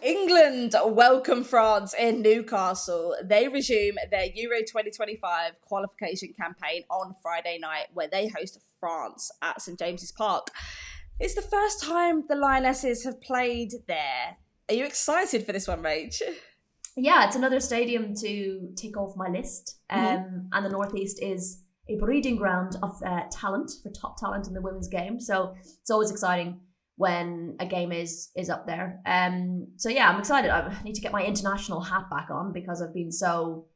England welcome France in Newcastle. They resume their Euro 2025 qualification campaign on Friday night, where they host France at St James's Park. It's the first time the Lionesses have played there. Are you excited for this one, Rach? Yeah, it's another stadium to tick off my list. And the Northeast is a breeding ground of talent, for top talent in the women's game. So it's always exciting when a game is up there. So yeah, I'm excited. I need to get my international hat back on because I've been so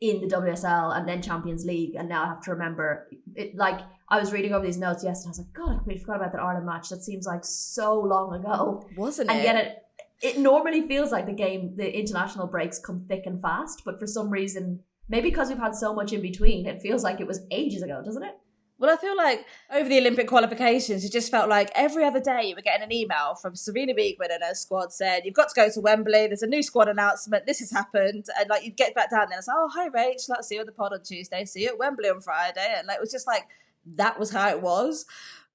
in the WSL and then Champions League, and now I have to remember it. Like, I was reading over these notes yesterday, I was like, God, I completely forgot about that Ireland match. That seems like so long ago. Wasn't it? And yet it normally feels like the international breaks come thick and fast, but for some reason, maybe because we've had so much in between, it feels like it was ages ago, doesn't it? Well, I feel like over the Olympic qualifications, it just felt like every other day you were getting an email from Sarina Wiegman and her squad saying, you've got to go to Wembley, there's a new squad announcement, this has happened. And you'd get back down there and it's like, oh, hi, Rach, see you on the pod on Tuesday, see you at Wembley on Friday. And it was just like, that was how it was.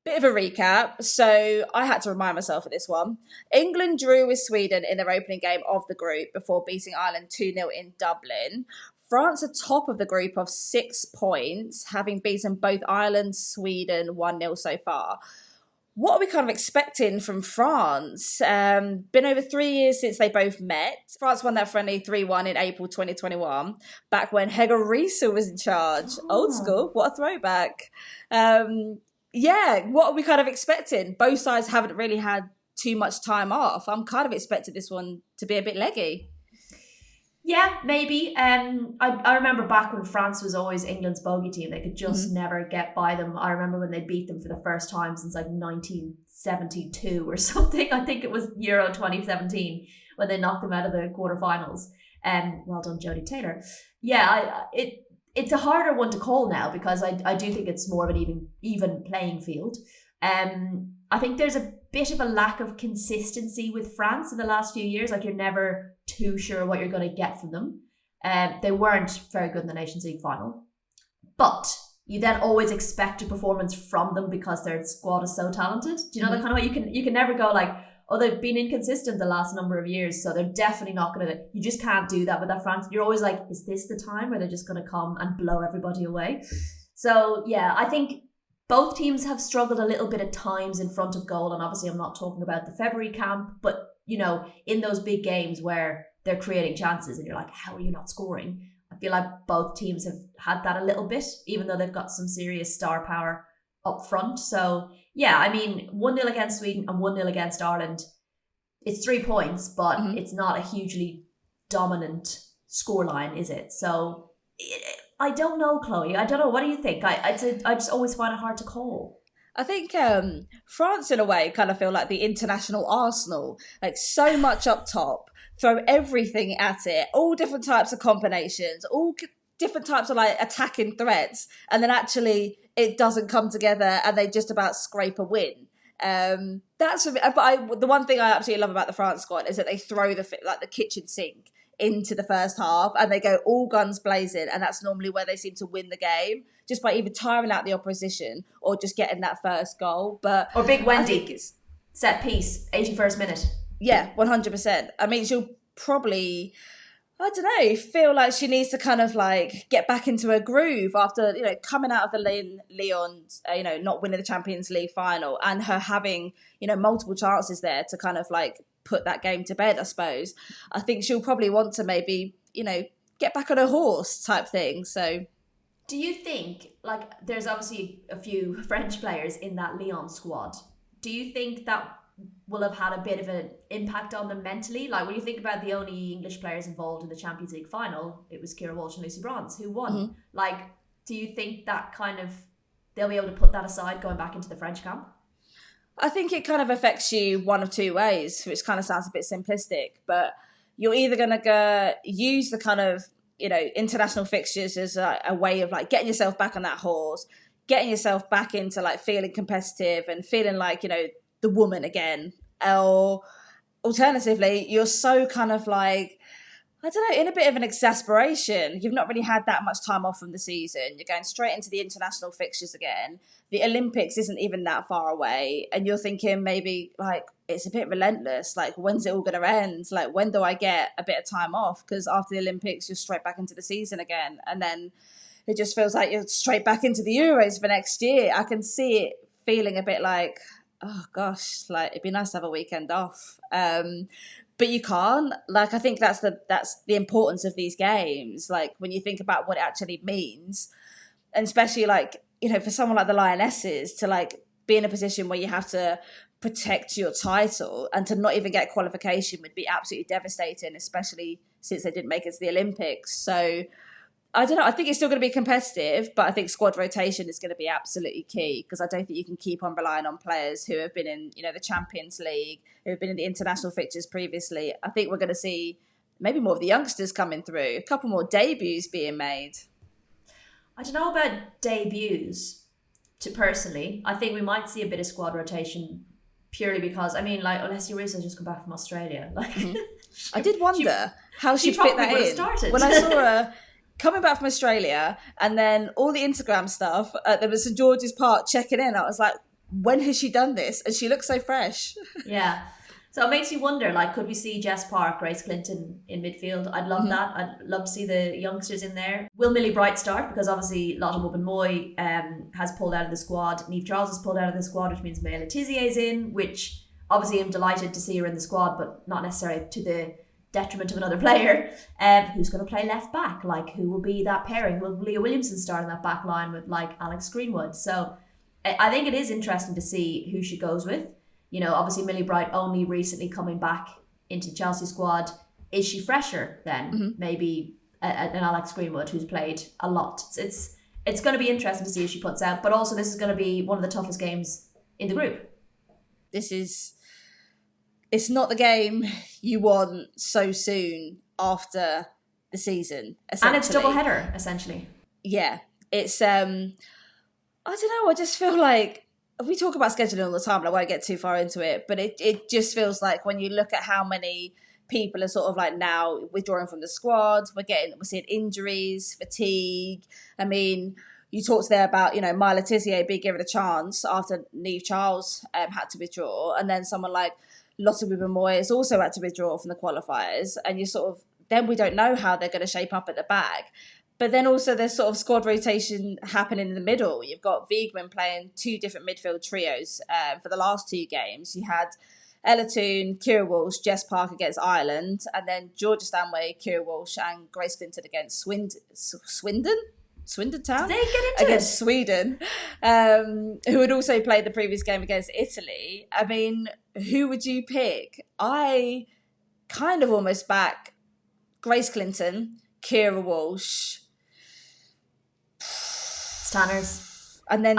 Bit of a recap. So I had to remind myself of this one. England drew with Sweden in their opening game of the group before beating Ireland 2-0 in Dublin. France are top of the group of 6 points, having beaten both Ireland, Sweden 1-0 so far. What are we kind of expecting from France? Been over 3 years since they both met. France won that friendly 3-1 in April 2021, back when Hege Riise was in charge. Old school, what a throwback. What are we kind of expecting? Both sides haven't really had too much time off. I'm kind of expecting this one to be a bit leggy. Yeah, maybe. I remember back when France was always England's bogey team. They could just never get by them. I remember when they beat them for the first time since 1972 or something. I think it was Euro 2017 when they knocked them out of the quarterfinals. Well done, Jodie Taylor. Yeah, it's a harder one to call now because I do think it's more of an even playing field. I think there's a bit of a lack of consistency with France in the last few years. Like, you're never too sure what you're going to get from them. They weren't very good in the Nations League final. But you then always expect a performance from them because their squad is so talented. Do you know that kind of way? You can never go like, oh, they've been inconsistent the last number of years, so they're definitely not going to... You just can't do that with that France. You're always like, is this the time where they're just going to come and blow everybody away? So, yeah, I think both teams have struggled a little bit at times in front of goal, and obviously I'm not talking about the February camp, but, in those big games where they're creating chances and you're like, how are you not scoring? I feel like both teams have had that a little bit, even though they've got some serious star power up front. So, yeah, 1-0 against Sweden and 1-0 against Ireland. It's 3 points, but it's not a hugely dominant scoreline, is it? So... I don't know, Chloe. I don't know. What do you think? I just always find it hard to call. I think France, in a way, kind of feel like the international Arsenal. Like, so much up top, throw everything at it, all different types of combinations, all different types of attacking threats, and then actually it doesn't come together and they just about scrape a win. That's but the one thing I absolutely love about the France squad is that they throw the kitchen sink into the first half and they go all guns blazing, and that's normally where they seem to win the game, just by either tiring out the opposition or just getting that first goal. Or Big Wendy, set piece, 81st minute. Yeah, 100%. She'll probably, I don't know, feel like she needs to kind of get back into a groove after, coming out of the Lyons, not winning the Champions League final, and her having, multiple chances there to kind of put that game to bed, I suppose. I think she'll probably want to maybe, get back on her horse type thing. So, do you think, there's obviously a few French players in that Lyon squad. Do you think that will have had a bit of an impact on them mentally? When you think about the only English players involved in the Champions League final, it was Kira Walsh and Lucy Bronze who won. Do you think that they'll be able to put that aside going back into the French camp? I think it kind of affects you one of two ways, which kind of sounds a bit simplistic, but you're either going to use the kind of, international fixtures as a way of getting yourself back on that horse, getting yourself back into feeling competitive and feeling the woman again. Or alternatively, you're so kind of I don't know, in a bit of an exasperation. You've not really had that much time off from the season. You're going straight into the international fixtures again. The Olympics isn't even that far away. And you're thinking maybe, like, it's a bit relentless. Like, when's it all going to end? Like, when do I get a bit of time off? Because after the Olympics, you're straight back into the season again. And then it just feels like you're straight back into the Euros for next year. I can see it feeling a bit like, oh, gosh, like, it'd be nice to have a weekend off. But you can't. Like, I think that's the importance of these games. Like, when you think about what it actually means, and especially, like, you know, for someone like the Lionesses to, like, be in a position where you have to protect your title and to not even get qualification would be absolutely devastating, especially since they didn't make it to the Olympics. So I don't know. I think it's still going to be competitive, but I think squad rotation is going to be absolutely key, because I don't think you can keep on relying on players who have been in, you know, the Champions League, who have been in the international fixtures previously. I think we're going to see maybe more of the youngsters coming through, a couple more debuts being made. I don't know about debuts, personally. I think we might see a bit of squad rotation purely because, I mean, like, Alessia Russo just come back from Australia. Like, I did wonder how she fit that in. Started. When I saw her coming back from Australia, and then all the Instagram stuff, there was St George's Park checking in. I was like, when has she done this? And she looks so fresh. Yeah. So it makes you wonder, like, could we see Jess Park, Grace Clinton in midfield? I'd love that. I'd love to see the youngsters in there. Will Millie Bright start? Because obviously Lotte Wubben-Moy has pulled out of the squad. Niamh Charles has pulled out of the squad, which means Leah Williamson's in, which obviously I'm delighted to see her in the squad, but not necessarily to the detriment of another player. Who's going to play left back? Like, who will be that pairing? Will Leah Williamson start in that back line with, like, Alex Greenwood? So I think it is interesting to see who she goes with. You know, obviously Millie Bright only recently coming back into the Chelsea squad. Is she fresher then? Maybe an Alex Greenwood who's played a lot. It's going to be interesting to see who she puts out. But also, this is going to be one of the toughest games in the group. It's not the game you want so soon after the season, essentially. And it's double header, essentially. Yeah. It's, I don't know, I just feel like, we talk about scheduling all the time, and I won't get too far into it, but it just feels like when you look at how many people are sort of like now withdrawing from the squad, we're seeing injuries, fatigue. I mean, you talked there about, you know, Maya Le Tissier being given a chance after Niamh Charles had to withdraw, and then someone like Lotte Wubben-Moy has also had to withdraw from the qualifiers, and you sort of, then we don't know how they're going to shape up at the back. But then also there's sort of squad rotation happening in the middle. You've got Wiegman playing two different midfield trios for the last two games. You had Ella Toone, Kira Walsh, Jess Park against Ireland, and then Georgia Stanway, Kira Walsh, and Grace Clinton against Swindon Town? Did they get into against Sweden, who had also played the previous game against Italy. I mean, who would you pick? I kind of almost back Grace Clinton, Kira Walsh, Stanners. and then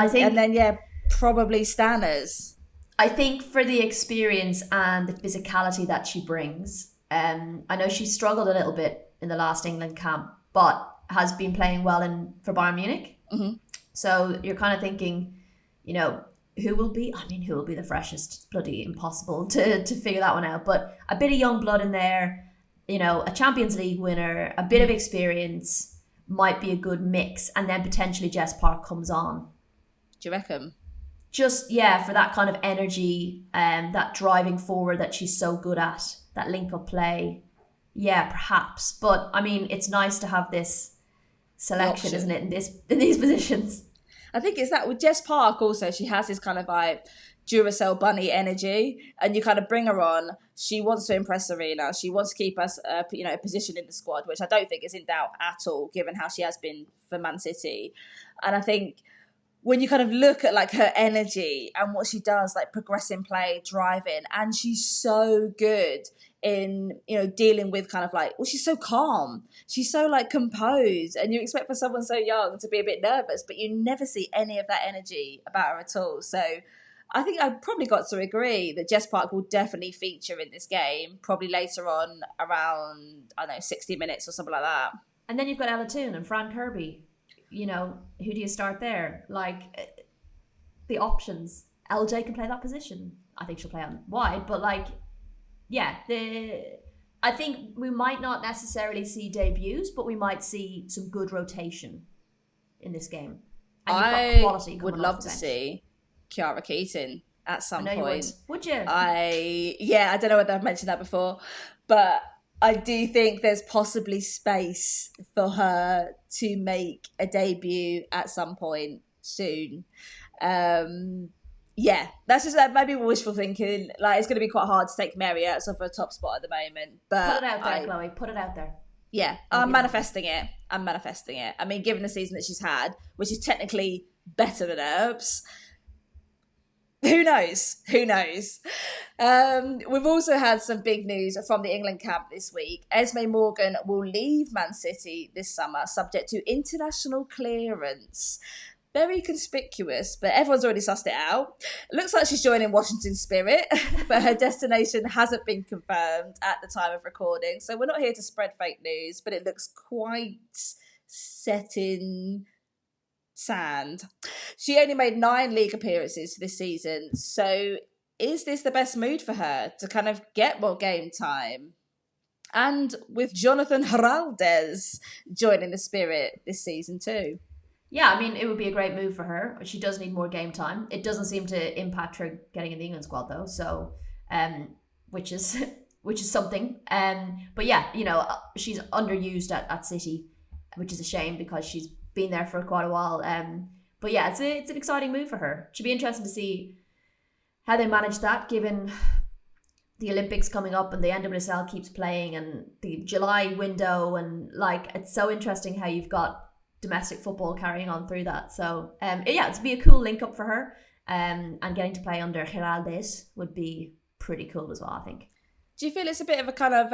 probably Stanners. I think for the experience and the physicality that she brings, I know she struggled a little bit in the last England camp, but has been playing well for Bayern Munich. Mm-hmm. So you're kind of thinking, you know, who will be the freshest? It's bloody impossible to figure that one out. But a bit of young blood in there, you know, a Champions League winner, a bit of experience might be a good mix. And then potentially Jess Park comes on. Do you reckon? Just, yeah, for that kind of energy and that driving forward that she's so good at, that link-up play. Yeah, perhaps. But, I mean, it's nice to have this selection, isn't it, in these positions? I think it's that with Jess Park also, she has this kind of like Duracell bunny energy, and you kind of bring her on. She wants to impress Sarina. She wants to keep us, a position in the squad, which I don't think is in doubt at all, given how she has been for Man City. And I think when you kind of look at like her energy and what she does, like progressing play, driving, and she's so good in, you know, dealing with kind of like, well, she's so calm. She's so like composed, and you expect for someone so young to be a bit nervous, but you never see any of that energy about her at all. So I think I've probably got to agree that Jess Park will definitely feature in this game, probably later on around, 60 minutes or something like that. And then you've got Ella Toone and Fran Kirby. You know, who do you start there? Like, the options. LJ can play that position. I think she'll play on wide, but like, yeah, the I think we might not necessarily see debuts, but we might see some good rotation in this game. And you've got quality coming would off love the to bench. see Chiara Keating at some I know point. you would you? I don't know whether I've mentioned that before, but I do think there's possibly space for her to make a debut at some point soon. Yeah, that's just maybe wishful thinking. Like, it's going to be quite hard to take Mary out of a top spot at the moment. But put it out there, Chloe. Put it out there. Yeah, I'm manifesting it. I mean, given the season that she's had, which is technically better than Herb's, who knows? We've also had some big news from the England camp this week. Esme Morgan will leave Man City this summer, subject to international clearance. Very conspicuous, but everyone's already sussed it out. It looks like she's joining Washington Spirit, but her destination hasn't been confirmed at the time of recording. So we're not here to spread fake news, but it looks quite set in sand. She only made 9 league appearances this season. So is this the best mood for her to kind of get more game time? And with Jonathan Heraldez joining the Spirit this season too. Yeah, I mean, it would be a great move for her. She does need more game time. It doesn't seem to impact her getting in the England squad though, so which is something. But yeah, you know, she's underused at City, which is a shame because she's been there for quite a while. But yeah, it's an exciting move for her. It should be interesting to see how they manage that, given the Olympics coming up and the NWSL keeps playing and the July window, and like, it's so interesting how you've got domestic football carrying on through that. So yeah, it'd be a cool link up for her, and getting to play under Heraldez would be pretty cool as well, I think. Do you feel it's a bit of a kind of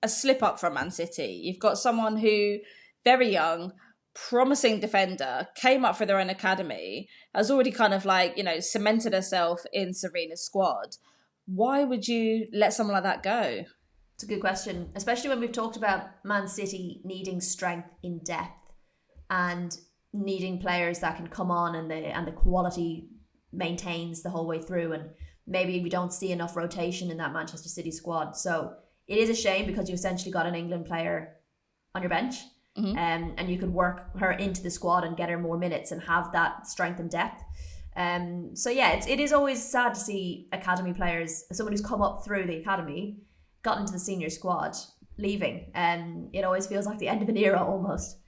a slip up from Man City? You've got someone who, very young, promising defender, came up for their own academy, has already kind of like, you know, cemented herself in Sarina's squad. Why would you let someone like that go? It's a good question, especially when we've talked about Man City needing strength in depth and needing players that can come on and the quality maintains the whole way through, and maybe we don't see enough rotation in that Manchester City squad. So it is a shame because you essentially got an England player on your bench, and you could work her into the squad and get her more minutes and have that strength and depth. So yeah, it is always sad to see academy players, someone who's come up through the academy, got into the senior squad, leaving. It always feels like the end of an era almost.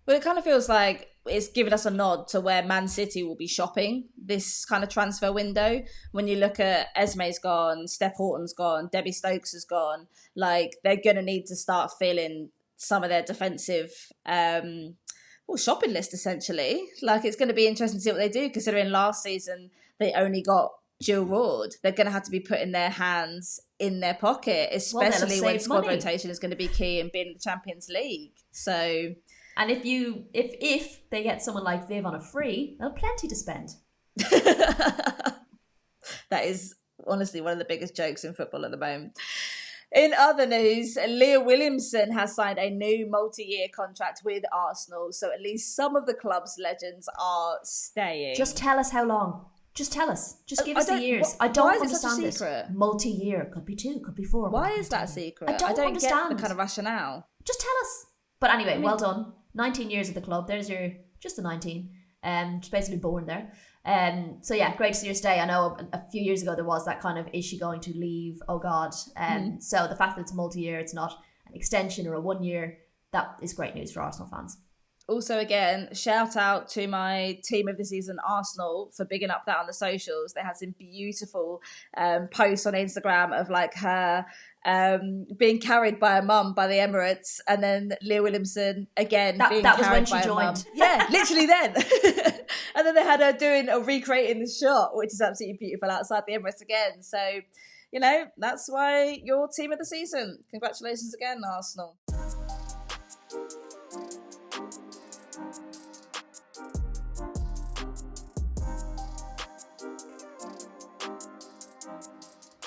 Well, it kind of feels like it's given us a nod to where Man City will be shopping this kind of transfer window. When you look at Esme's gone, Steph Horton's gone, Debbie Stokes has gone, like, they're going to need to start filling some of their defensive shopping list, essentially. Like, it's going to be interesting to see what they do, considering last season they only got Jill Ward. They're going to have to be putting their hands in their pocket, especially when squad rotation is going to be key in being in the Champions League. So... And if they get someone like Viv on a free, they'll have plenty to spend. That is honestly one of the biggest jokes in football at the moment. In other news, Leah Williamson has signed a new multi-year contract with Arsenal, so at least some of the club's legends are staying. Just tell us how long. Just tell us. Just give us the years. I don't understand this. Multi-year. Could be 2, could be 4. Why is that a secret? I don't understand. Get the kind of rationale. Just tell us. But anyway, well done. 19 years at the club. There's just the 19. Just basically born there. So yeah, great to see her stay. I know a few years ago there was that kind of, is she going to leave? Oh God. So the fact that it's multi-year, it's not an extension or a 1 year, that is great news for Arsenal fans. Also, again, shout out to my team of the season, Arsenal, for bigging up that on the socials. They had some beautiful posts on Instagram of like her being carried by a mum by the Emirates, and then Leah Williamson again being that was carried when she by joined. a mum. Yeah, literally then. And then they had her doing or recreating the shot, which is absolutely beautiful, outside the Emirates again. So, you know, that's why you're team of the season. Congratulations again, Arsenal.